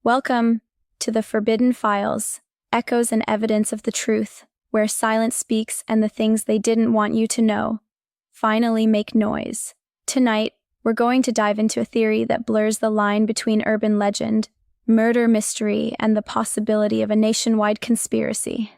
Welcome to the Forbidden Files, echoes and evidence of the truth, where silence speaks and the things they didn't want you to know finally make noise. Tonight, we're going to dive into a theory that blurs the line between urban legend, murder mystery, and the possibility of a nationwide conspiracy.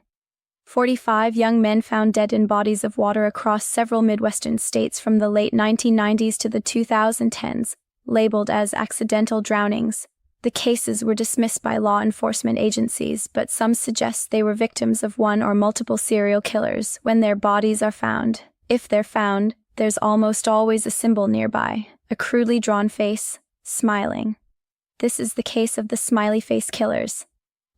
45 young men found dead in bodies of water across several Midwestern states from the late 1990s to the 2010s, labeled as accidental drownings. The cases were dismissed by law enforcement agencies, but some suggest they were victims of one or multiple serial killers when their bodies are found. If they're found, there's almost always a symbol nearby, a crudely drawn face, smiling. This is the case of the Smiley Face Killers.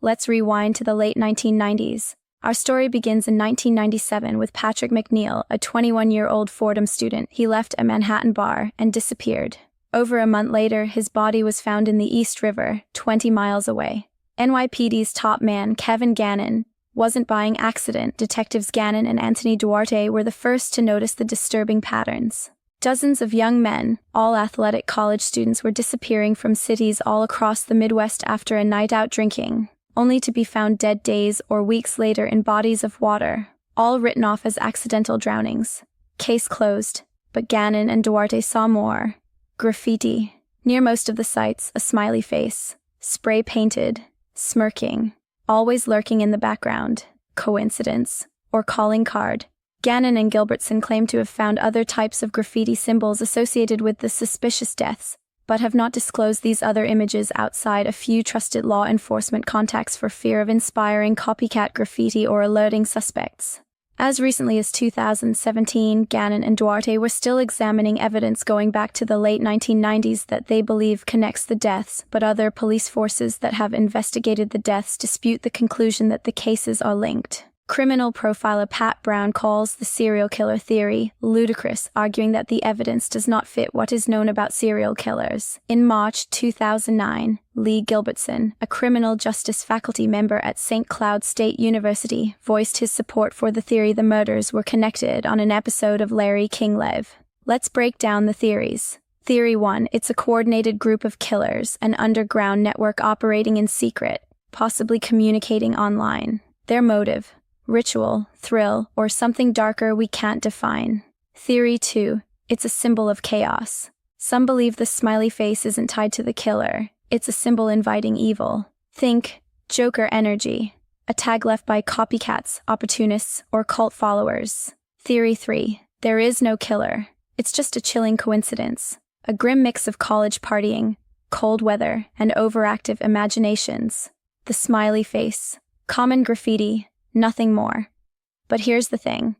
Let's rewind to the late 1990s. Our story begins in 1997 with Patrick McNeil, a 21-year-old Fordham student. He left a Manhattan bar and disappeared. Over a month later, his body was found in the East River, 20 miles away. NYPD's top man, Kevin Gannon, wasn't by accident. Detectives Gannon and Anthony Duarte were the first to notice the disturbing patterns. Dozens of young men, all athletic college students, were disappearing from cities all across the Midwest after a night out drinking, only to be found dead days or weeks later in bodies of water, all written off as accidental drownings. Case closed, but Gannon and Duarte saw more. Graffiti. Near most of the sites, a smiley face, spray-painted, smirking, always lurking in the background. Coincidence? Or calling card? Gannon and Gilbertson claim to have found other types of graffiti symbols associated with the suspicious deaths, but have not disclosed these other images outside a few trusted law enforcement contacts for fear of inspiring copycat graffiti or alerting suspects. As recently as 2017, Gannon and Duarte were still examining evidence going back to the late 1990s that they believe connects the deaths, but other police forces that have investigated the deaths dispute the conclusion that the cases are linked. Criminal profiler Pat Brown calls the serial killer theory ludicrous, arguing that the evidence does not fit what is known about serial killers. In March 2009, Lee Gilbertson, a criminal justice faculty member at St. Cloud State University, voiced his support for the theory the murders were connected on an episode of Larry King Live. Let's break down the theories. Theory 1, it's a coordinated group of killers, an underground network operating in secret, possibly communicating online. Their motive: ritual, thrill, or something darker we can't define. Theory 2, it's a symbol of chaos. Some believe the smiley face isn't tied to the killer. It's a symbol inviting evil. Think Joker energy, a tag left by copycats, opportunists, or cult followers. Theory 3, there is no killer. It's just a chilling coincidence. A grim mix of college partying, cold weather, and overactive imaginations. The smiley face. Common graffiti. Nothing more. But here's the thing.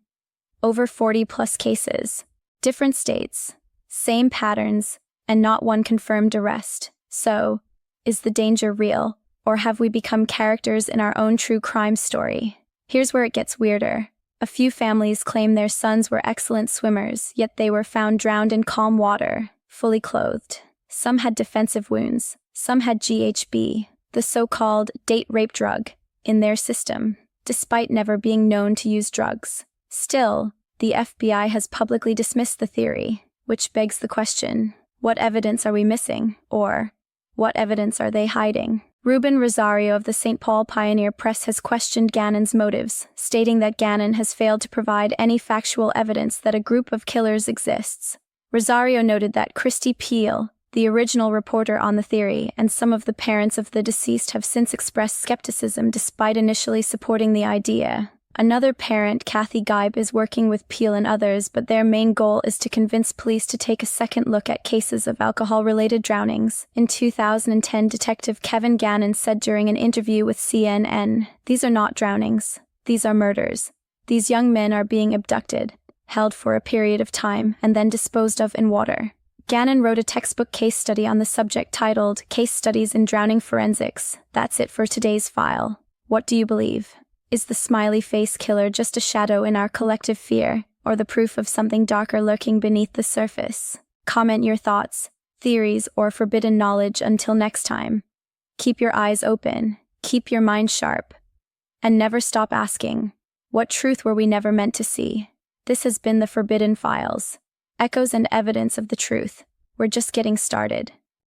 Over 40+ cases, different states, same patterns, and not one confirmed arrest. So, is the danger real, or have we become characters in our own true crime story? Here's where it gets weirder. A few families claim their sons were excellent swimmers, yet they were found drowned in calm water, fully clothed. Some had defensive wounds, some had GHB, the so-called date rape drug, in their system, despite never being known to use drugs. Still, the FBI has publicly dismissed the theory, which begs the question, what evidence are we missing? Or, what evidence are they hiding? Ruben Rosario of the St. Paul Pioneer Press has questioned Gannon's motives, stating that Gannon has failed to provide any factual evidence that a group of killers exists. Rosario noted that Christy Peel, the original reporter on the theory, and some of the parents of the deceased have since expressed skepticism despite initially supporting the idea. Another parent, Kathy Geib, is working with Peel and others, but their main goal is to convince police to take a second look at cases of alcohol-related drownings. In 2010, Detective Kevin Gannon said during an interview with CNN, "These are not drownings. These are murders. These young men are being abducted, held for a period of time, and then disposed of in water." Gannon wrote a textbook case study on the subject titled Case Studies in Drowning Forensics. That's it for today's file. What do you believe? Is the smiley face killer just a shadow in our collective fear, or the proof of something darker lurking beneath the surface? Comment your thoughts, theories, or forbidden knowledge until next time. Keep your eyes open, keep your mind sharp, and never stop asking, what truth were we never meant to see? This has been the Forbidden Files. Echoes and evidence of the truth. We're just getting started.